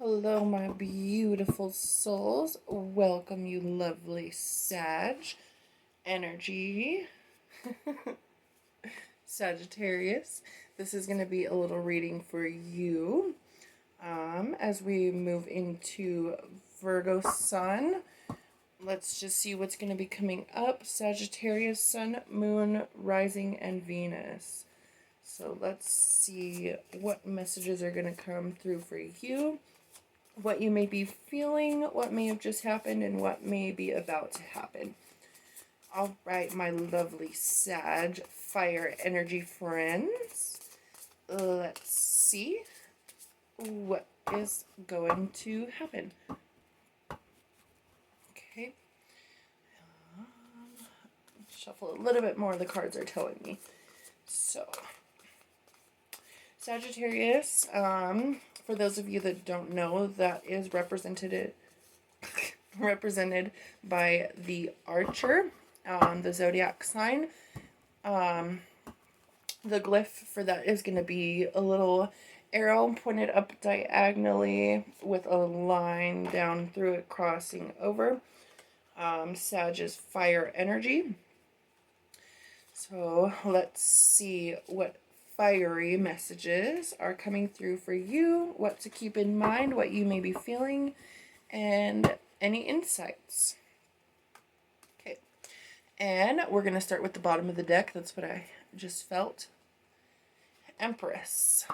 Hello, my beautiful souls. Welcome, you lovely Sag energy. Sagittarius. This is going to be a little reading for you as we move into Virgo Sun. Let's just see what's going to be coming up. Sagittarius, Sun, Moon, Rising, and Venus. So let's see what messages are going to come through for you, what you may be feeling, what may have just happened, and what may be about to happen. All right, my lovely Sag fire energy friends. Let's see what is going to happen. Okay. Shuffle a little bit more, the cards are telling me. So, Sagittarius, for those of you that don't know, that is represented by the Archer, the zodiac sign. The glyph for that is going to be a little arrow pointed up diagonally with a line down through it crossing over. Sag is fire energy. So let's see what fiery messages are coming through for you, what to keep in mind, what you may be feeling, and any insights. Okay, and we're going to start with the bottom of the deck. That's what I just felt. Empress.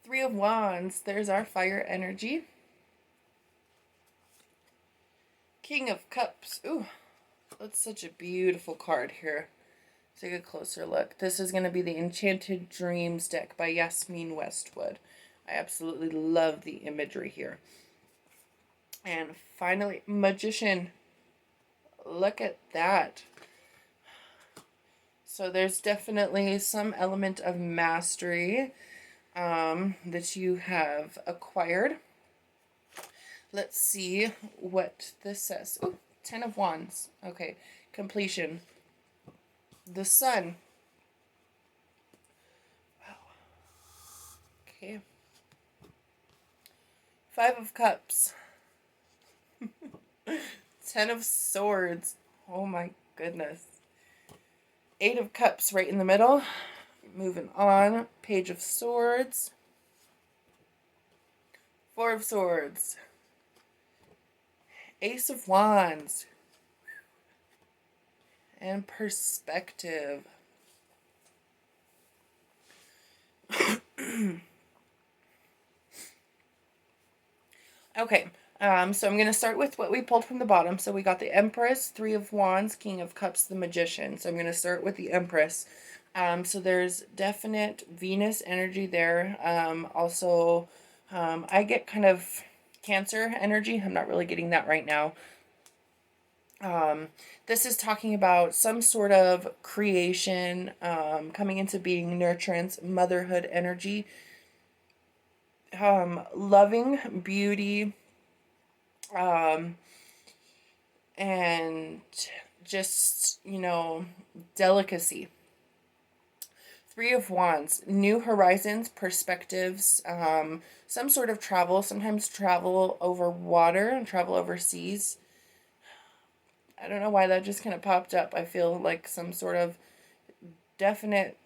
Three of Wands. There's our fire energy. King of Cups. Ooh, that's such a beautiful card here. Take a closer look. This is going to be the Enchanted Dreams deck by Yasmin Westwood. I absolutely love the imagery here. And finally, Magician. Look at that. So there's definitely some element of mastery that you have acquired. Let's see what this says. Oh, 10 of Wands. Okay, completion. The Sun. Wow. Okay. 5 of Cups. 10 of Swords. Oh my goodness. 8 of Cups right in the middle. Moving on. Page of Swords. 4 of Swords. Ace of Wands. And Perspective. Okay, so I'm going to start with what we pulled from the bottom. So we got the Empress, 3 of Wands, King of Cups, the Magician. So I'm going to start with the Empress. So there's definite Venus energy there. Also, I get kind of Cancer energy. I'm not really getting that right now. This is talking about some sort of creation, coming into being, nurturance, motherhood energy, loving, beauty, and just, delicacy. 3 of Wands, new horizons, perspectives, some sort of travel, sometimes travel over water and travel overseas. I don't know why that just kind of popped up. I feel like some sort of definite,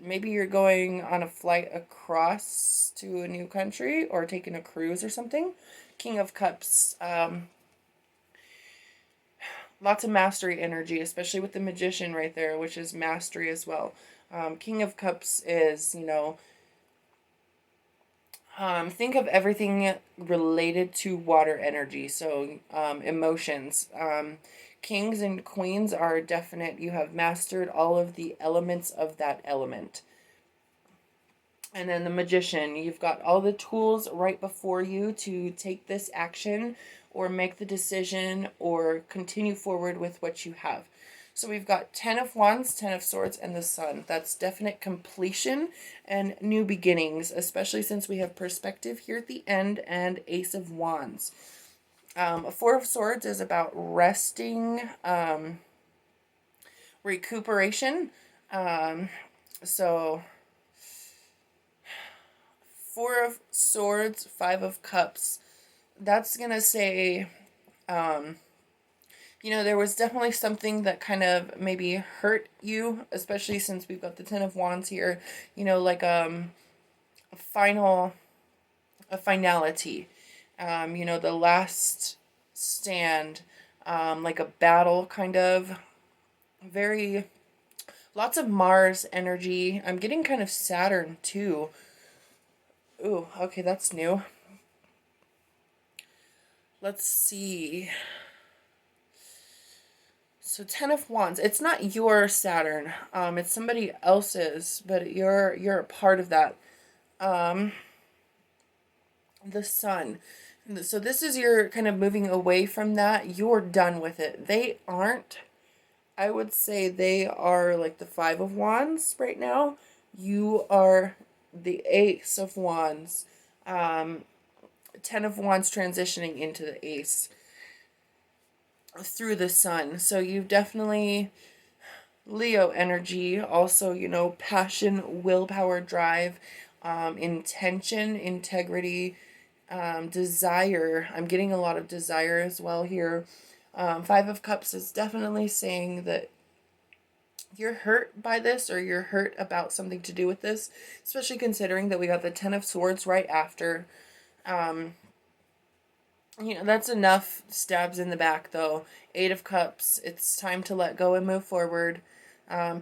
maybe you're going on a flight across to a new country or taking a cruise or something. King of Cups, lots of mastery energy, especially with the Magician right there, which is mastery as well. King of Cups is, think of everything related to water energy. So emotions. Kings and queens are definite. You have mastered all of the elements of that element. And then the Magician, you've got all the tools right before you to take this action or make the decision or continue forward with what you have. So we've got 10 of Wands, 10 of Swords, and the Sun. That's definite completion and new beginnings, especially since we have Perspective here at the end and Ace of Wands. 4 of Swords is about resting, recuperation. So Four of Swords, Five of Cups. That's going to say, there was definitely something that kind of maybe hurt you, especially since we've got the Ten of Wands here, like a finality, the last stand, like a battle kind of, very, lots of Mars energy. I'm getting kind of Saturn too. Ooh, okay, that's new. Let's see. So Ten of Wands. It's not your Saturn. It's somebody else's, but you're a part of that. The Sun. So this is your kind of moving away from that. You're done with it. They aren't. I would say they are like the Five of Wands right now. You are the Ace of Wands. Ten of Wands transitioning into the Ace through the Sun. So you've definitely Leo energy, also, passion, willpower, drive, intention, integrity, desire. I'm getting a lot of desire as well here. Five of Cups is definitely saying that you're hurt by this, or you're hurt about something to do with this, especially considering that we got the Ten of Swords right after. That's enough stabs in the back, though. Eight of Cups, it's time to let go and move forward.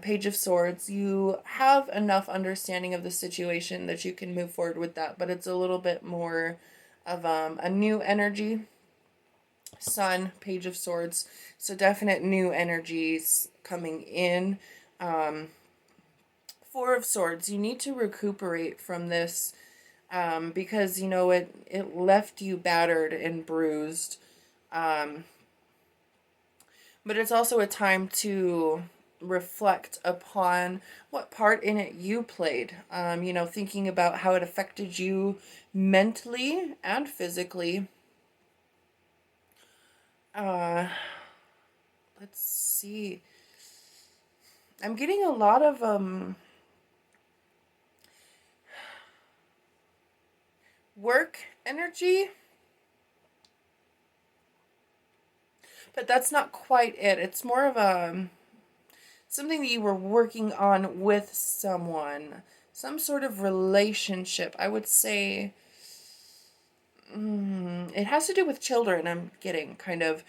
Page of Swords, you have enough understanding of the situation that you can move forward with that, but it's a little bit more of a new energy. Sun, Page of Swords, so definite new energies coming in. Four of Swords, you need to recuperate from this. Because, it left you battered and bruised. But it's also a time to reflect upon what part in it you played. Thinking about how it affected you mentally and physically. Let's see. I'm getting a lot of, work energy, but that's not quite it. It's more of something that you were working on with someone, some sort of relationship. I would say it has to do with children. I'm getting kind of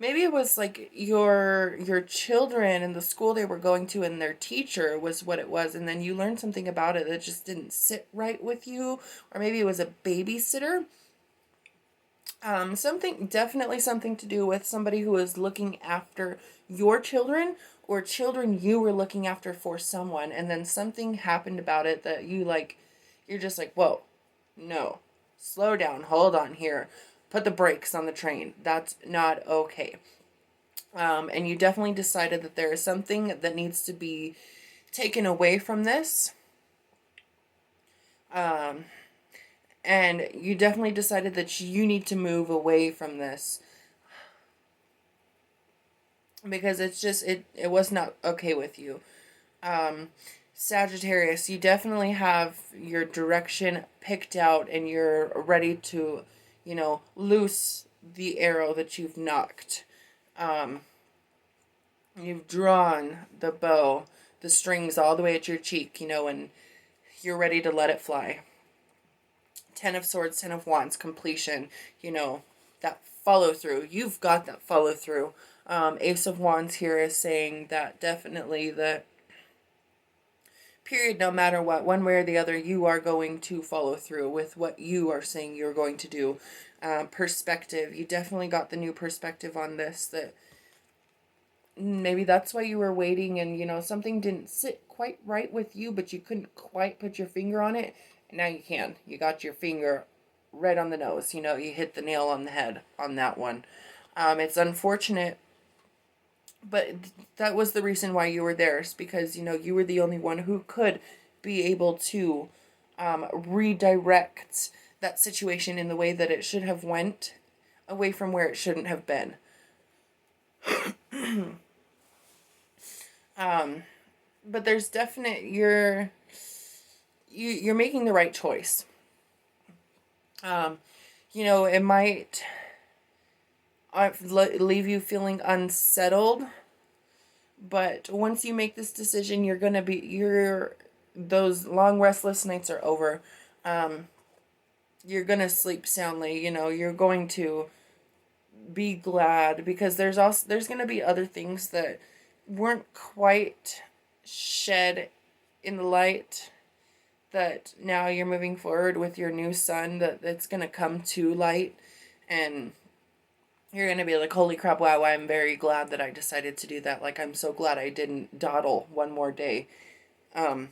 maybe it was like your children and the school they were going to and their teacher was what it was, and then you learned something about it that just didn't sit right with you, or maybe it was a babysitter. Definitely something to do with somebody who was looking after your children, or children you were looking after for someone, and then something happened about it that you're just like, whoa, no, slow down, hold on here. Put the brakes on the train. That's not okay. And you definitely decided that there is something that needs to be taken away from this. And you definitely decided that you need to move away from this. Because it was not okay with you. Sagittarius, you definitely have your direction picked out, and you're ready to loose the arrow that you've knocked. You've drawn the bow, the strings all the way at your cheek, and you're ready to let it fly. Ten of Swords, Ten of Wands, completion, that follow through. You've got that follow through. Ace of Wands here is saying that definitely the period, no matter what, one way or the other, you are going to follow through with what you are saying you're going to do. Perspective, you definitely got the new perspective on this, that maybe that's why you were waiting, and something didn't sit quite right with you, but you couldn't quite put your finger on it, and now you can. You got your finger right on the nose. You hit the nail on the head on that one. It's unfortunate, but that was the reason why you were there, is because you were the only one who could be able to redirect that situation in the way that it should have went, away from where it shouldn't have been. but there's definite, you're making the right choice. You know, it might leave you feeling unsettled, but once you make this decision, those long restless nights are over. You're gonna sleep soundly. You know, you're going to be glad, because there's gonna be other things that weren't quite shed in the light, that now you're moving forward with your new son, that it's gonna come to light, and you're gonna be like, holy crap, wow, I'm very glad that I decided to do that. Like, I'm so glad I didn't dawdle one more day. Um,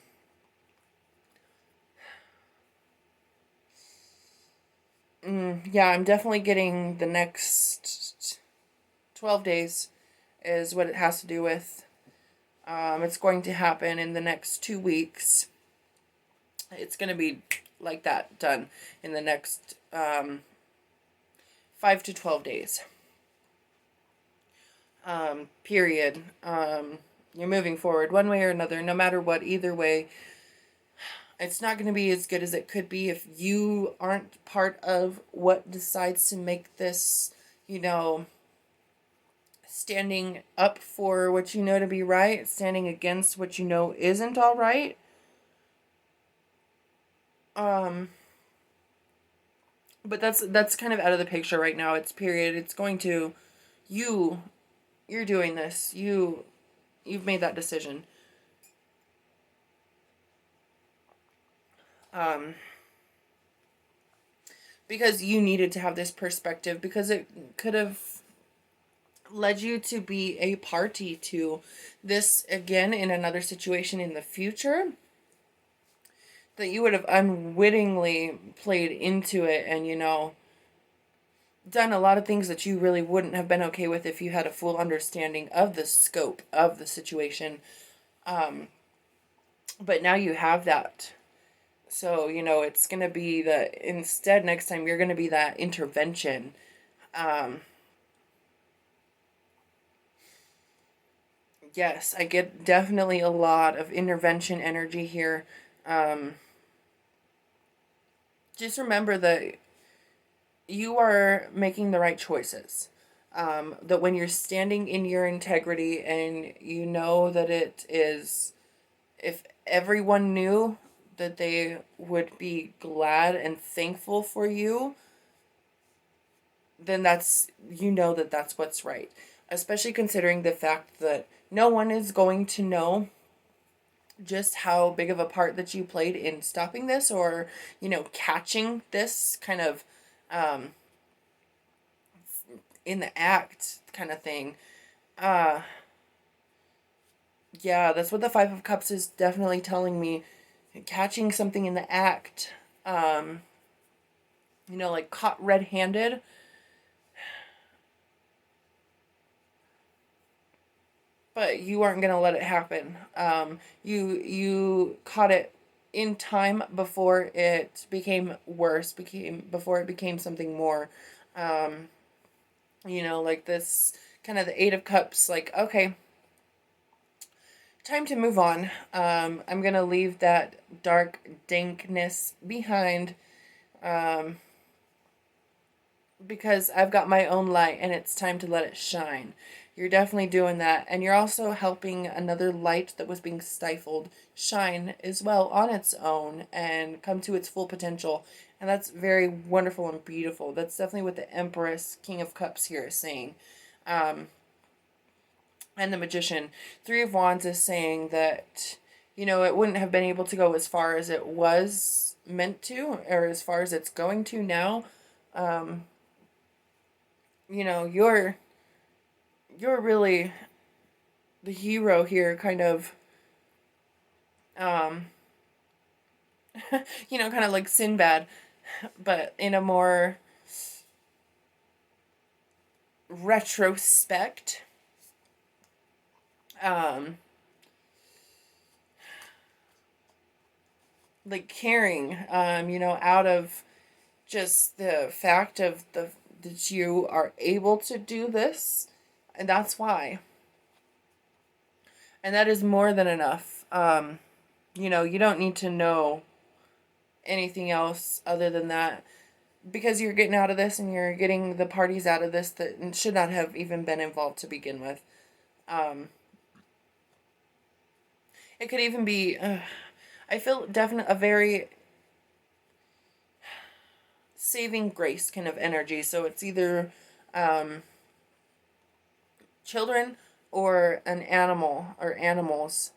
yeah, I'm definitely getting the next 12 days is what it has to do with. It's going to happen in the next 2 weeks. It's going to be like that, done in the next 5 to 12 days. Period. You're moving forward one way or another, no matter what, either way. It's not going to be as good as it could be if you aren't part of what decides to make this, you know, standing up for what you know to be right, standing against what you know isn't all right. But that's kind of out of the picture right now. It's period. It's going to you you're doing this. You've made that decision. Um because you needed to have this perspective, because it could have led you to be a party to this again in another situation in the future, that you would have unwittingly played into it, and you know, done a lot of things that you really wouldn't have been okay with if you had a full understanding of the scope of the situation. But now you have that. So, you know, it's going to be instead next time you're going to be that intervention. Yes, I get definitely a lot of intervention energy here. Um, just remember that you are making the right choices. That when you're standing in your integrity, and you know that it is, if everyone knew that they would be glad and thankful for you, then you know that that's what's right. Especially considering the fact that no one is going to know just how big of a part that you played in stopping this, or, you know, catching this kind of in the act kind of thing. Yeah, that's what the Five of Cups is definitely telling me. Catching something in the act. You know, like caught red-handed. But you aren't gonna let it happen. You caught it in time before it became worse, before it became something more. You know, like this kind of the Eight of Cups, like, okay, time to move on. I'm gonna leave that dark dankness behind, because I've got my own light and it's time to let it shine. You're definitely doing that. And you're also helping another light that was being stifled shine as well on its own and come to its full potential. And that's very wonderful and beautiful. That's definitely what the Empress, King of Cups here is saying. And the Magician, Three of Wands, is saying that, you know, it wouldn't have been able to go as far as it was meant to, or as far as it's going to now. You know, you're really the hero here, kind of, you know, kind of like Sinbad, but in a more retrospect. Like caring, you know, out of just the fact of that you are able to do this, and that's why. And that is more than enough. You know, you don't need to know anything else other than that, because you're getting out of this and you're getting the parties out of this that should not have even been involved to begin with. It could even be, I feel definitely a very saving grace kind of energy. So it's either children or an animal or animals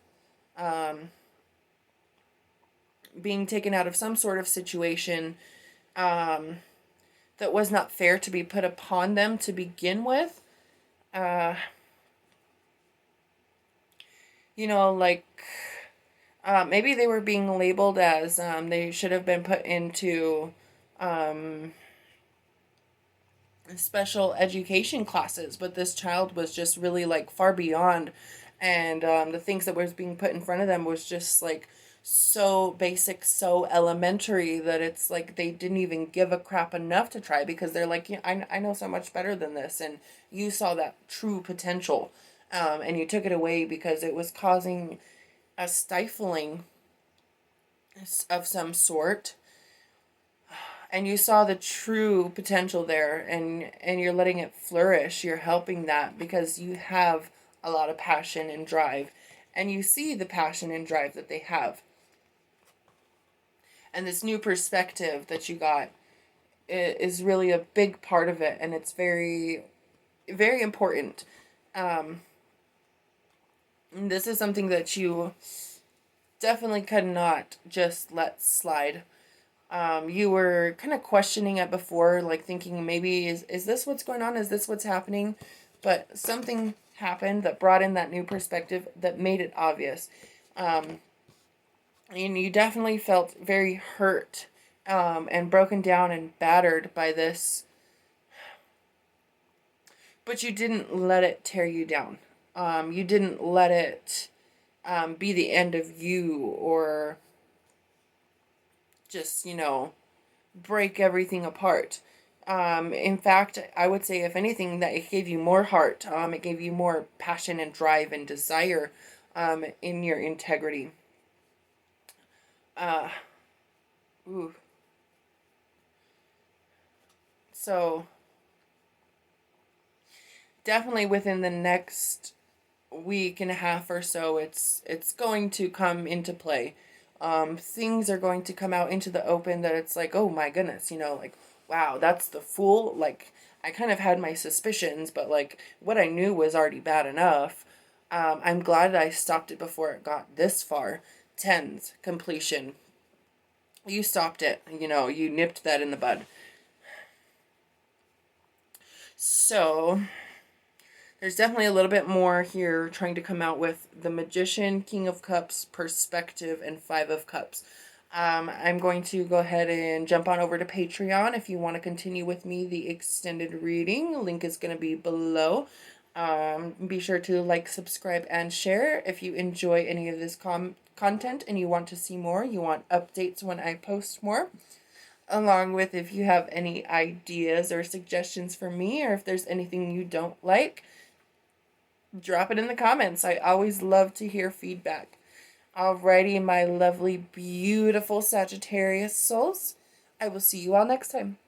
being taken out of some sort of situation that was not fair to be put upon them to begin with. You know, like maybe they were being labeled as they should have been put into special education classes, but this child was just really like far beyond, and the things that was being put in front of them was just like so basic, so elementary, that it's like they didn't even give a crap enough to try, because they're like, yeah, I know so much better than this, and you saw that true potential, and you took it away because it was causing a stifling of some sort, and you saw the true potential there, and you're letting it flourish. You're helping that because you have a lot of passion and drive, and you see the passion and drive that they have, and this new perspective that you got is really a big part of it, and it's very, very important. This is something that you definitely could not just let slide. You were kind of questioning it before, like thinking maybe is this what's going on? Is this what's happening? But something happened that brought in that new perspective that made it obvious. And you definitely felt very hurt and broken down and battered by this, but you didn't let it tear you down. You didn't let it be the end of you, or just, you know, break everything apart. In fact, I would say, if anything, that it gave you more heart. It gave you more passion and drive and desire in your integrity. Ooh. So, definitely within the next week and a half or so, it's going to come into play. Things are going to come out into the open that it's like, oh my goodness, you know, like, wow, that's the fool. Like, I kind of had my suspicions, but like what I knew was already bad enough. I'm glad that I stopped it before it got this far. Tens completion. You stopped it. You know, you nipped that in the bud. So there's definitely a little bit more here trying to come out with the Magician, King of Cups, Perspective, and Five of Cups. I'm going to go ahead and jump on over to Patreon if you want to continue with me the extended reading. Link is going to be below. Be sure to like, subscribe, and share if you enjoy any of this content and you want to see more. You want updates when I post more. Along with, if you have any ideas or suggestions for me, or if there's anything you don't like, drop it in the comments. I always love to hear feedback. Alrighty, my lovely, beautiful Sagittarius souls. I will see you all next time.